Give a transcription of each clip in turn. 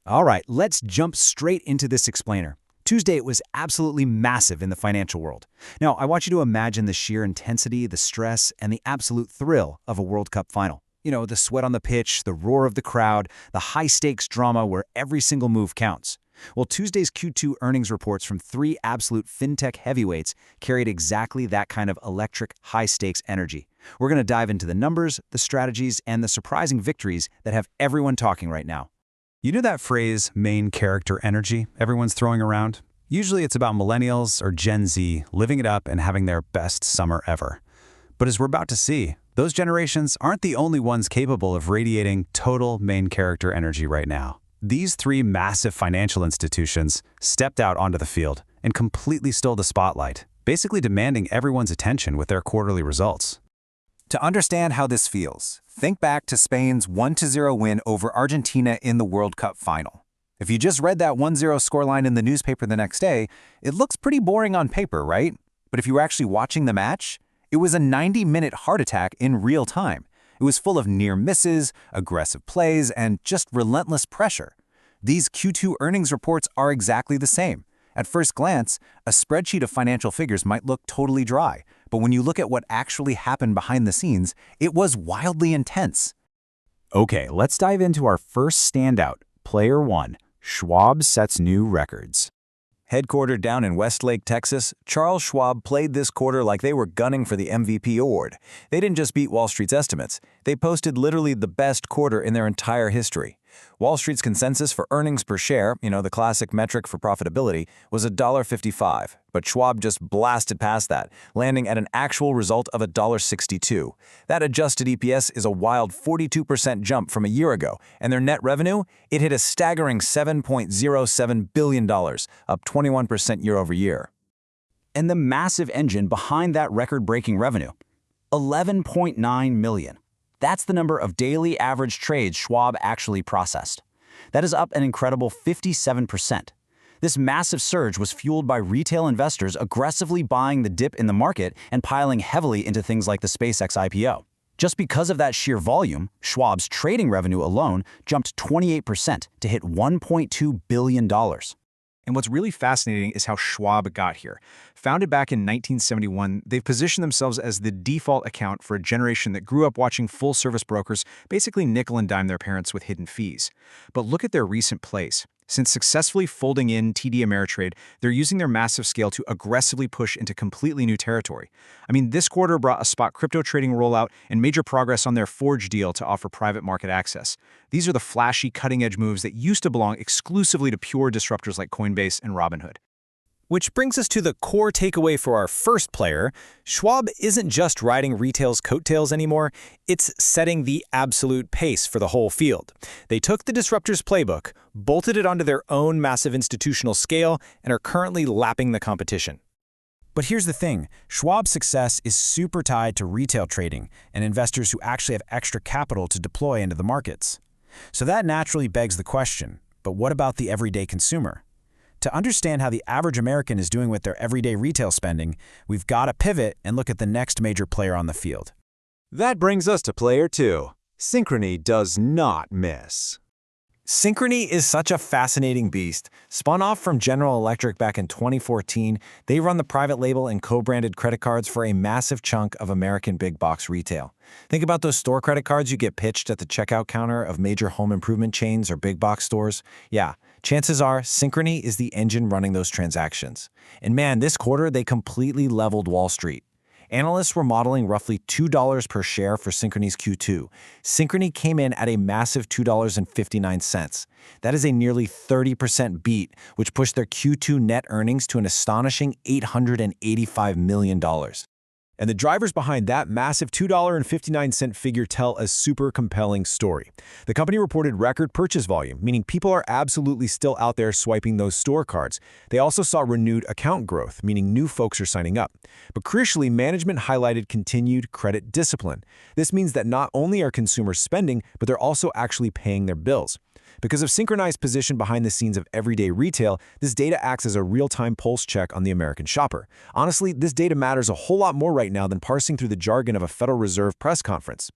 All right, let's jump straight into this explainer. Tuesday it was absolutely massive in the financial world. Now, I want you to imagine the sheer intensity, the stress, and the absolute thrill of a World Cup final. You know, the sweat on the pitch, the roar of the crowd, the high-stakes drama where every single move counts. Well, Tuesday's Q2 earnings reports from three absolute fintech heavyweights carried exactly that kind of electric, high-stakes energy. We're going to dive into the numbers, the strategies, and the surprising victories that have everyone talking right now. You know that phrase, main character energy, everyone's throwing around? Usually it's about millennials or Gen Z living it up and having their best summer ever. But as we're about to see, those generations aren't the only ones capable of radiating total main character energy right now. These three massive financial institutions stepped out onto the field and completely stole the spotlight, basically demanding everyone's attention with their quarterly results. To understand how this feels, think back to Spain's 1-0 win over Argentina in the World Cup final. If you just read that 1-0 scoreline in the newspaper the next day, it looks pretty boring on paper, right? But if you were actually watching the match, it was a 90-minute heart attack in real time. It was full of near misses, aggressive plays, and just relentless pressure. These Q2 earnings reports are exactly the same. At first glance, a spreadsheet of financial figures might look totally dry, but when you look at what actually happened behind the scenes, it was wildly intense. Okay, let's dive into our first standout, Player 1. Schwab sets new records. Headquartered down in Westlake, Texas, Charles Schwab played this quarter like they were gunning for the MVP award. They didn't just beat Wall Street's estimates, they posted literally the best quarter in their entire history. Wall Street's consensus for earnings per share, the classic metric for profitability, was $1.55, but Schwab just blasted past that, landing at an actual result of $1.62. That adjusted EPS is a wild 42% jump from a year ago, and their net revenue, it hit a staggering $7.07 billion, up 21% year over year. And the massive engine behind that record-breaking revenue, 11.9 million. That's the number of daily average trades Schwab actually processed. That is up an incredible 57%. This massive surge was fueled by retail investors aggressively buying the dip in the market and piling heavily into things like the SpaceX IPO. Just because of that sheer volume, Schwab's trading revenue alone jumped 28% to hit $1.2 billion. And what's really fascinating is how Schwab got here. Founded back in 1971, they've positioned themselves as the default account for a generation that grew up watching full-service brokers basically nickel and dime their parents with hidden fees. But look at their recent plays. Since successfully folding in TD Ameritrade, they're using their massive scale to aggressively push into completely new territory. I mean, this quarter brought a spot crypto trading rollout and major progress on their Forge deal to offer private market access. These are the flashy, cutting-edge moves that used to belong exclusively to pure disruptors like Coinbase and Robinhood. Which brings us to the core takeaway for our first player. Schwab isn't just riding retail's coattails anymore, it's setting the absolute pace for the whole field. They took the disruptors' playbook, bolted it onto their own massive institutional scale, and are currently lapping the competition. But here's the thing, Schwab's success is super tied to retail trading and investors who actually have extra capital to deploy into the markets. So that naturally begs the question, but what about the everyday consumer? To understand how the average American is doing with their everyday retail spending, we've got to pivot and look at the next major player on the field. That brings us to Player 2. Synchrony does not miss. Synchrony is such a fascinating beast. Spun off from General Electric back in 2014, they run the private label and co-branded credit cards for a massive chunk of American big box retail. Think about those store credit cards you get pitched at the checkout counter of major home improvement chains or big box stores. Yeah, chances are Synchrony is the engine running those transactions. And man, this quarter they completely leveled Wall Street. Analysts were modeling roughly $2 per share for Synchrony's Q2. Synchrony came in at a massive $2.59. That is a nearly 30% beat, which pushed their Q2 net earnings to an astonishing $885 million. And the drivers behind that massive $2.59 figure tell a super compelling story. The company reported record purchase volume, meaning people are absolutely still out there swiping those store cards. They also saw renewed account growth, meaning new folks are signing up. But crucially, management highlighted continued credit discipline. This means that not only are consumers spending, but they're also actually paying their bills. Because of synchronized position behind the scenes of everyday retail, this data acts as a real-time pulse check on the American shopper. Honestly, this data matters a whole lot more right now than parsing through the jargon of a Federal Reserve press conference.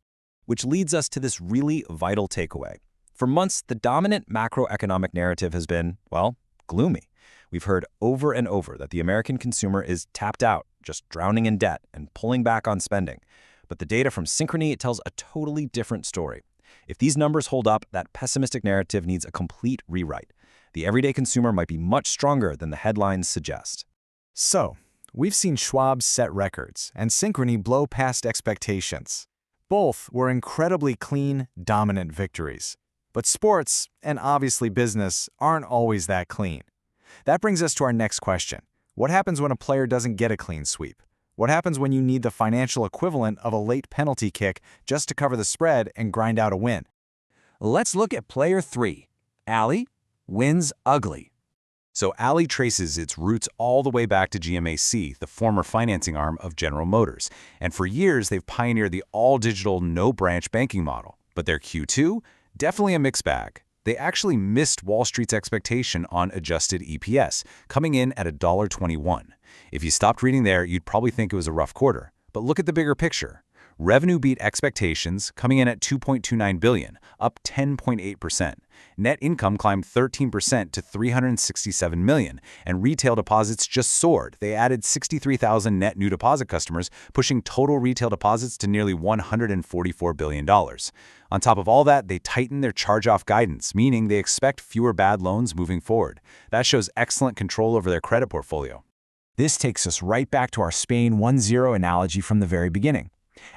Which leads us to this really vital takeaway. For months, the dominant macroeconomic narrative has been, well, gloomy. We've heard over and over that the American consumer is tapped out, just drowning in debt and pulling back on spending. But the data from Synchrony tells a totally different story. If these numbers hold up, that pessimistic narrative needs a complete rewrite. The everyday consumer might be much stronger than the headlines suggest. So, we've seen Schwab set records and Synchrony blow past expectations. Both were incredibly clean, dominant victories. But sports, and obviously business, aren't always that clean. That brings us to our next question. What happens when a player doesn't get a clean sweep? What happens when you need the financial equivalent of a late penalty kick just to cover the spread and grind out a win? Let's look at player 3. Allie wins ugly. So Allie traces its roots all the way back to GMAC, the former financing arm of General Motors. And for years, they've pioneered the all-digital, no-branch banking model. But their Q2? Definitely a mixed bag. They actually missed Wall Street's expectation on adjusted EPS, coming in at $1.21. If you stopped reading there, you'd probably think it was a rough quarter. But look at the bigger picture. Revenue beat expectations, coming in at $2.29 billion, up 10.8%. Net income climbed 13% to $367 million, and retail deposits just soared. They added 63,000 net new deposit customers, pushing total retail deposits to nearly $144 billion. On top of all that, they tightened their charge-off guidance, meaning they expect fewer bad loans moving forward. That shows excellent control over their credit portfolio. This takes us right back to our Spain 1-0 analogy from the very beginning.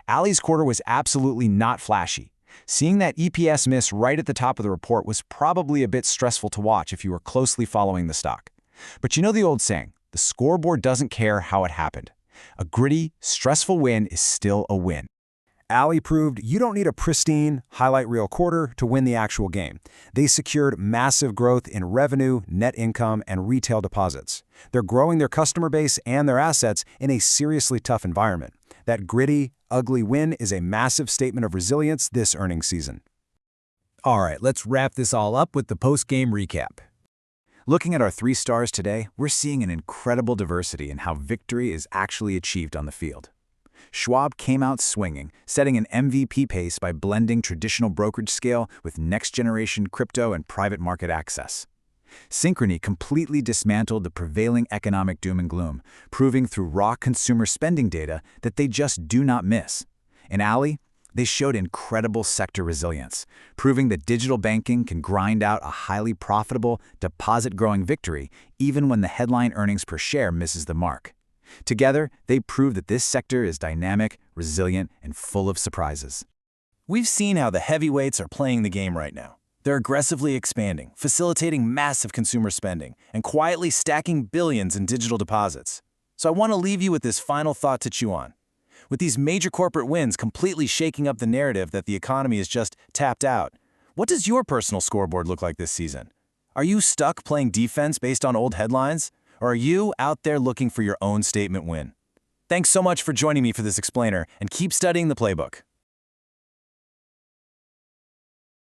Allie's quarter was absolutely not flashy. Seeing that EPS miss right at the top of the report was probably a bit stressful to watch if you were closely following the stock. But you know the old saying, the scoreboard doesn't care how it happened. A gritty, stressful win is still a win. Allie proved you don't need a pristine, highlight reel quarter to win the actual game. They secured massive growth in revenue, net income, and retail deposits. They're growing their customer base and their assets in a seriously tough environment. That gritty, ugly win is a massive statement of resilience this earnings season. All right, let's wrap this all up with the post-game recap. Looking at our 3 stars today, we're seeing an incredible diversity in how victory is actually achieved on the field. Schwab came out swinging, setting an MVP pace by blending traditional brokerage scale with next-generation crypto and private market access. Synchrony completely dismantled the prevailing economic doom and gloom, proving through raw consumer spending data that they just do not miss. In Allie, they showed incredible sector resilience, proving that digital banking can grind out a highly profitable, deposit-growing victory even when the headline earnings per share misses the mark. Together, they prove that this sector is dynamic, resilient, and full of surprises. We've seen how the heavyweights are playing the game right now. They're aggressively expanding, facilitating massive consumer spending, and quietly stacking billions in digital deposits. So I want to leave you with this final thought to chew on. With these major corporate wins completely shaking up the narrative that the economy is just tapped out, what does your personal scoreboard look like this season? Are you stuck playing defense based on old headlines? Or are you out there looking for your own statement win? Thanks so much for joining me for this explainer, and keep studying the playbook.